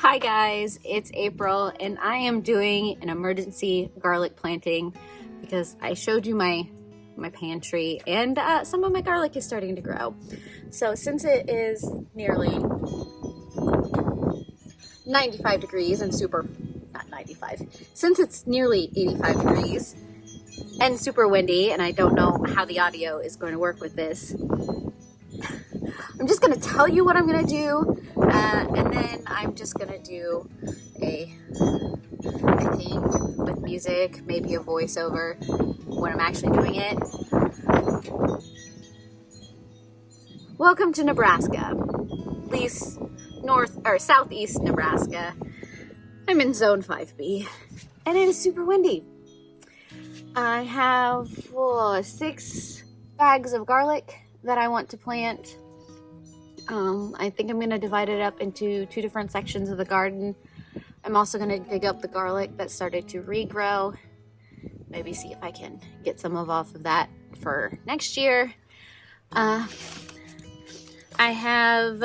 Hi guys, it's April and I am doing an emergency garlic planting because I showed you my pantry and some of my garlic is starting to grow. So since it is nearly 95 degrees and not 95, since it's nearly 85 degrees and super windy, and I don't know how the audio is going to work with this, I'm just going to tell you what I'm going to do, and then I'm just going to do I think, with music, maybe a voiceover when I'm actually doing it. Welcome to Nebraska, at least southeast Nebraska. I'm in zone 5B, and it is super windy. I have 6 bags of garlic that I want to plant. I think I'm going to divide it up into 2 different sections of the garden. I'm also going to dig up the garlic that started to regrow. Maybe see if I can get some off of that for next year. I have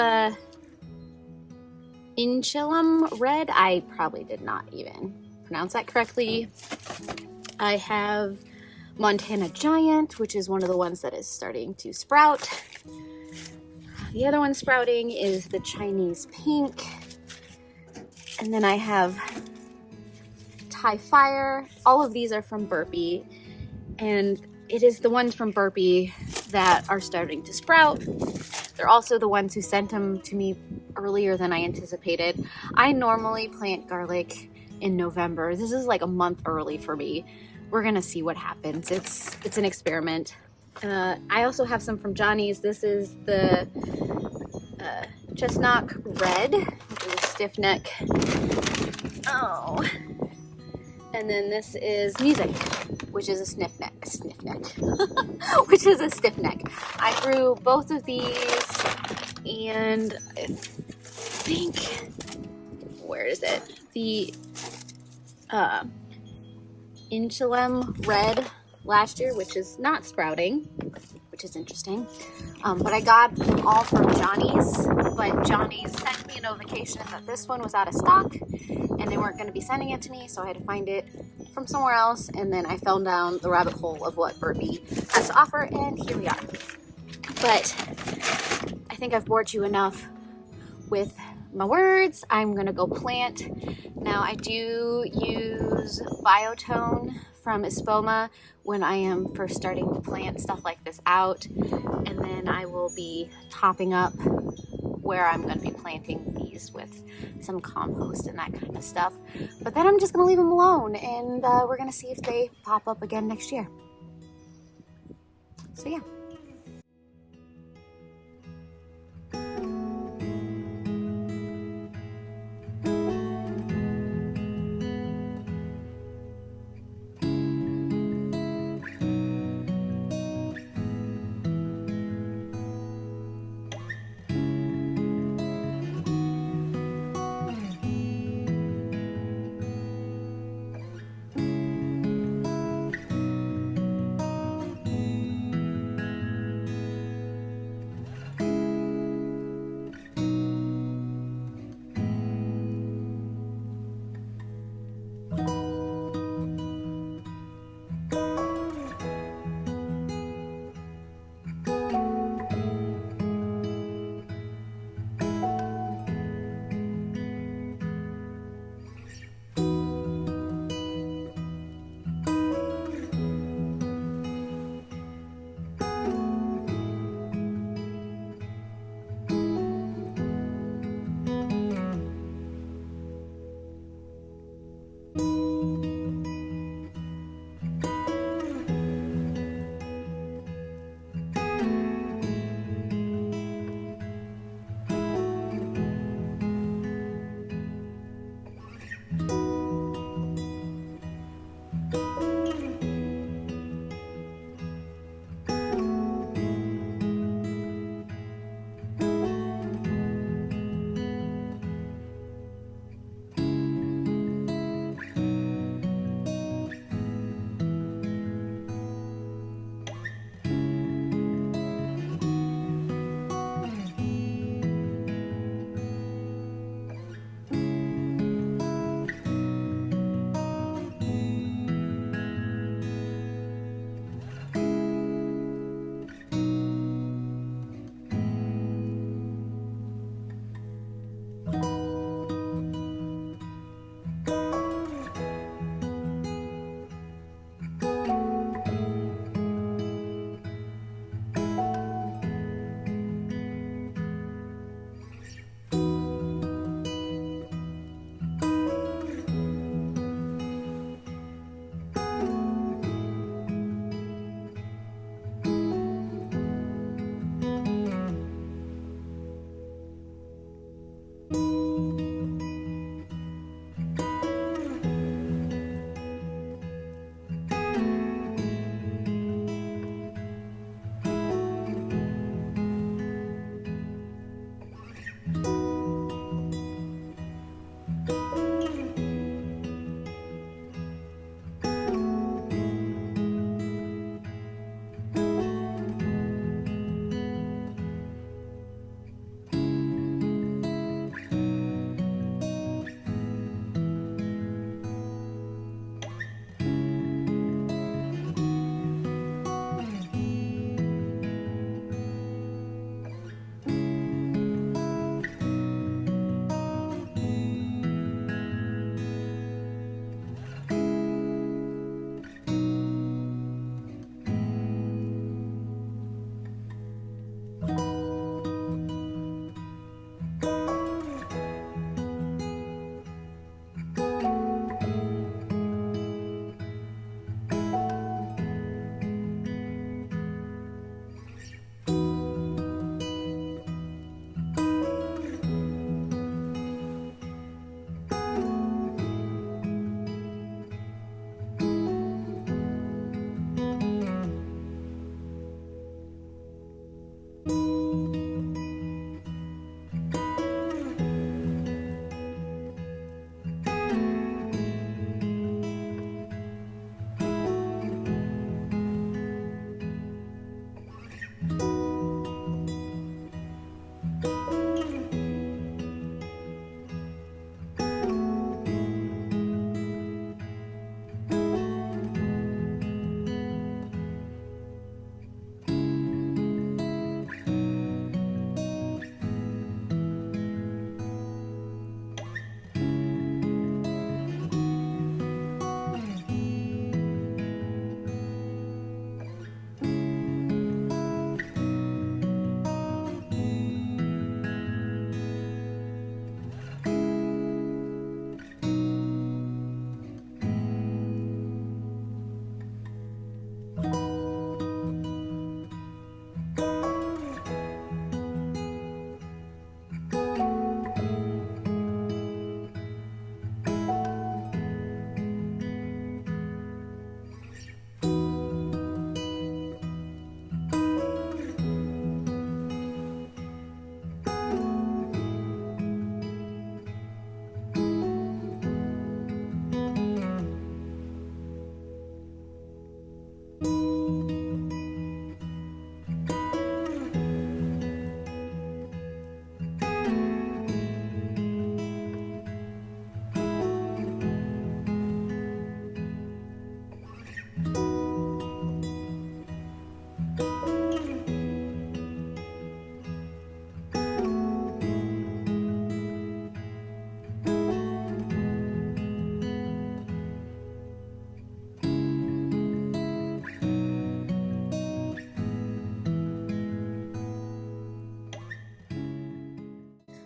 Incilum red. I probably did not even pronounce that correctly. I have Montana Giant, which is one of the ones that is starting to sprout. The other one sprouting is the Chinese pink. And then I have Thai Fire. All of these are from Burpee. And it is the ones from Burpee that are starting to sprout. They're also the ones who sent them to me earlier than I anticipated. I normally plant garlic in November. This is like a month early for me. We're gonna see what happens. It's an experiment. I also have some from Johnny's. This is the Chestnut Red, which is a stiff neck. Oh. And then this is Music, which is a sniff neck, which is a stiff neck. I grew both of these, and I think, where is it? The Incilum Red last year, which is not sprouting, which is interesting. But I got them all from Johnny's, but Johnny's sent me a notification that this one was out of stock and they weren't going to be sending it to me, so I had to find it from somewhere else, and then I fell down the rabbit hole of what Burpee has to offer, and here we are. But I think I've bored you enough with my words. I'm going to go plant. Now I do use Biotone from Espoma when I am first starting to plant stuff like this out, and then I will be topping up where I'm going to be planting these with some compost and that kind of stuff. But then I'm just going to leave them alone, and we're going to see if they pop up again next year. So yeah.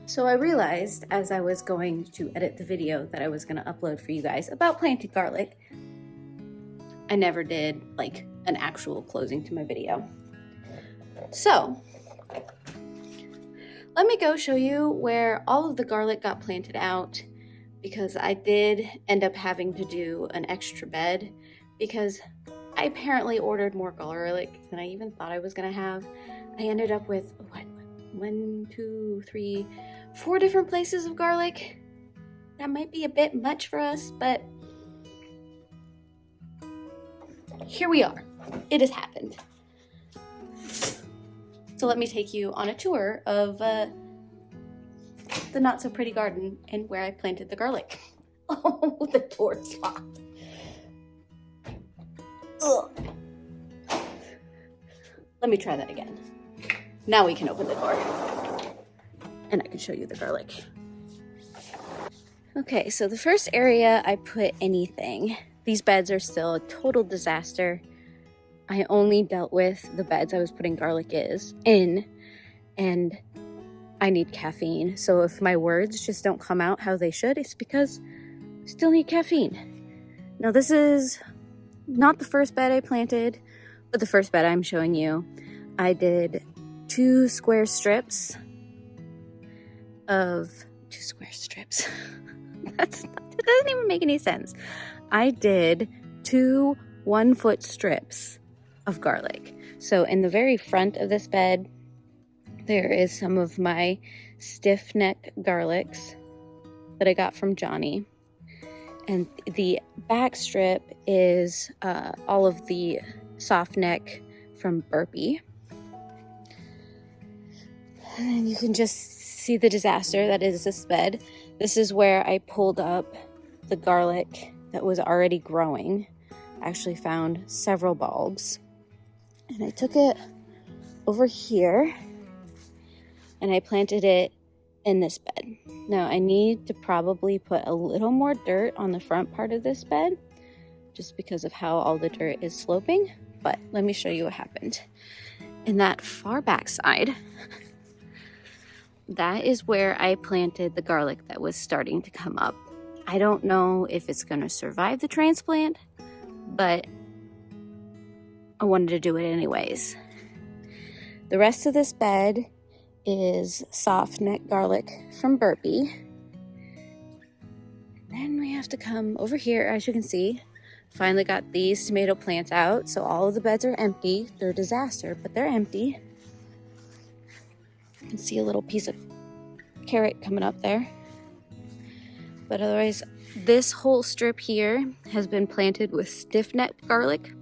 So I realized as I was going to edit the video that I was going to upload for you guys about planting garlic, I never did like an actual closing to my video. So let me go show you where all of the garlic got planted out, because I did end up having to do an extra bed because I apparently ordered more garlic than I even thought I was going to have. I ended up with, what, 1, 2, 3, 4 different places of garlic. That might be a bit much for us, but here we are. It has happened. So let me take you on a tour of the not so pretty garden and where I planted the garlic. Oh, the door's locked. Ugh. Let me try that again. Now we can open the door and I can show you the garlic. Okay, so the first area I put anything. These beds are still a total disaster. I only dealt with the beds I was putting garlic in, and I need caffeine. So if my words just don't come out how they should, it's because I still need caffeine. Now this is not the first bed I planted, but the first bed I'm showing you. I did 2 square strips of 2 square strips. That doesn't even make any sense. I did 2 1-foot strips of garlic. So in the very front of this bed, there is some of my stiff neck garlics that I got from Johnny. And the back strip is all of the soft neck from Burpee. And then you can just see the disaster that is this bed. This is where I pulled up the garlic that was already growing. I actually found several bulbs. And I took it over here and I planted it in this bed. Now I need to probably put a little more dirt on the front part of this bed just because of how all the dirt is sloping, but let me show you what happened. In that far back side, that is where I planted the garlic that was starting to come up. I don't know if it's going to survive the transplant, but I wanted to do it anyways. The rest of this bed is soft neck garlic from Burpee. Then we have to come over here, as you can see. Finally got these tomato plants out, so all of the beds are empty. They're a disaster, but they're empty. You can see a little piece of carrot coming up there. But otherwise, this whole strip here has been planted with stiff neck garlic.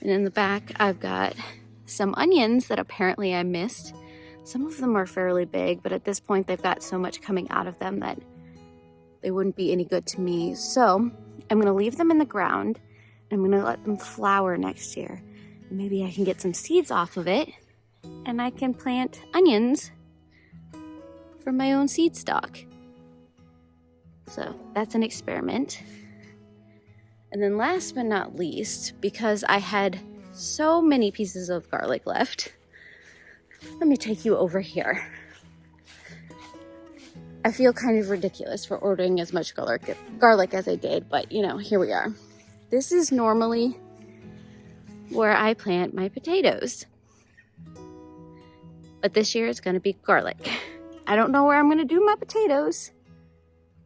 And in the back, I've got some onions that apparently I missed. Some of them are fairly big, but at this point, they've got so much coming out of them that they wouldn't be any good to me. So I'm gonna leave them in the ground. And I'm gonna let them flower next year. And maybe I can get some seeds off of it and I can plant onions from my own seed stock. So that's an experiment. And then last but not least, because I had so many pieces of garlic left, let me take you over here. I feel kind of ridiculous for ordering as much garlic as I did, but you know, here we are. This is normally where I plant my potatoes. But this year it's gonna be garlic. I don't know where I'm gonna do my potatoes,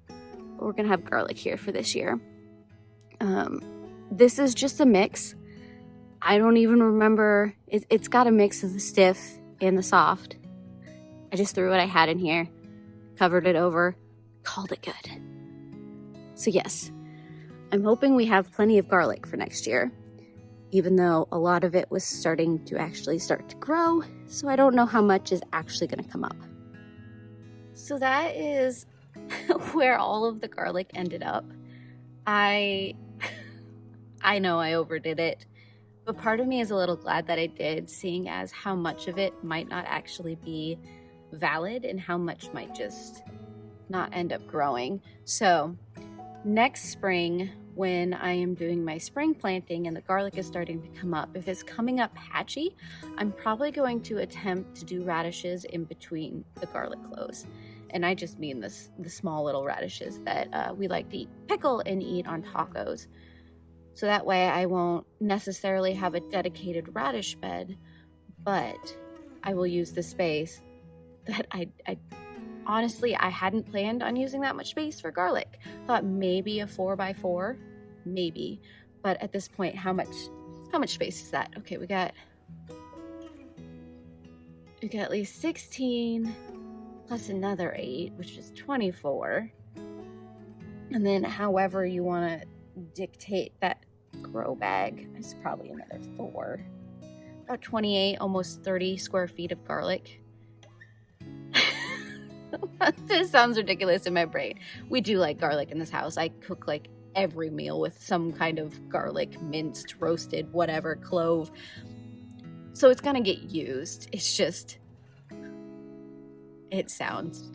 but we're gonna have garlic here for this year. This is just a mix. I don't even remember, it's got a mix of the stiff and the soft. I just threw what I had in here, covered it over, called it good. So yes, I'm hoping we have plenty of garlic for next year, even though a lot of it was starting to actually start to grow, so I don't know how much is actually gonna come up. So that is where all of the garlic ended up. I know I overdid it, but part of me is a little glad that I did, seeing as how much of it might not actually be valid and how much might just not end up growing. So next spring, when I am doing my spring planting and the garlic is starting to come up, if it's coming up patchy, I'm probably going to attempt to do radishes in between the garlic cloves. And I just mean the small little radishes that we like to pickle and eat on tacos. So that way I won't necessarily have a dedicated radish bed, but I will use the space that I honestly, I hadn't planned on using that much space for garlic. Thought maybe a 4x4, maybe. But at this point, how much space is that? Okay, we got at least 16 plus another 8, which is 24. And then however you want to dictate that grow bag, is probably another 4. About 28, almost 30 square feet of garlic. This sounds ridiculous in my brain. We do like garlic in this house. I cook like every meal with some kind of garlic, minced, roasted, whatever, clove. So it's gonna get used. It's just, it sounds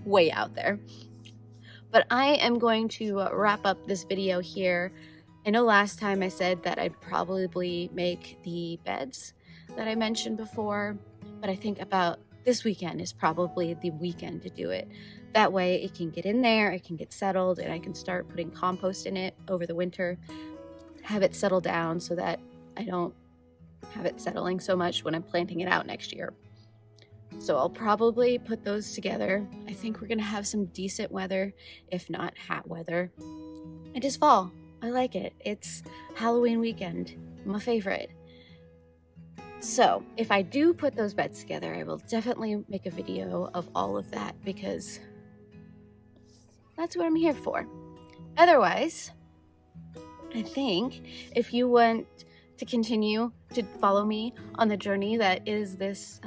way out there. But I am going to wrap up this video here. I know last time I said that I'd probably make the beds that I mentioned before, but I think about this weekend is probably the weekend to do it. That way it can get in there, it can get settled, and I can start putting compost in it over the winter, have it settle down so that I don't have it settling so much when I'm planting it out next year. So I'll probably put those together. I think we're gonna have some decent weather, if not hot weather. It is fall. I like it. It's Halloween weekend, my favorite. So if I do put those beds together, I will definitely make a video of all of that because that's what I'm here for. Otherwise, I think if you want to continue to follow me on the journey that is this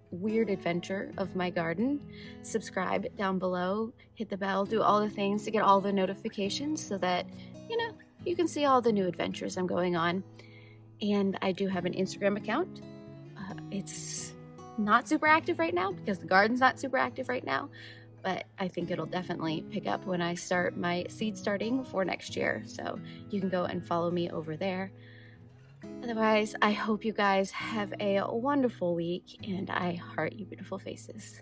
weird adventure of my garden, subscribe down below, hit the bell, do all the things to get all the notifications so that, you can see all the new adventures I'm going on. And I do have an Instagram account. It's not super active right now because the garden's not super active right now, but I think it'll definitely pick up when I start my seed starting for next year. So you can go and follow me over there. Otherwise, I hope you guys have a wonderful week, and I heart you beautiful faces.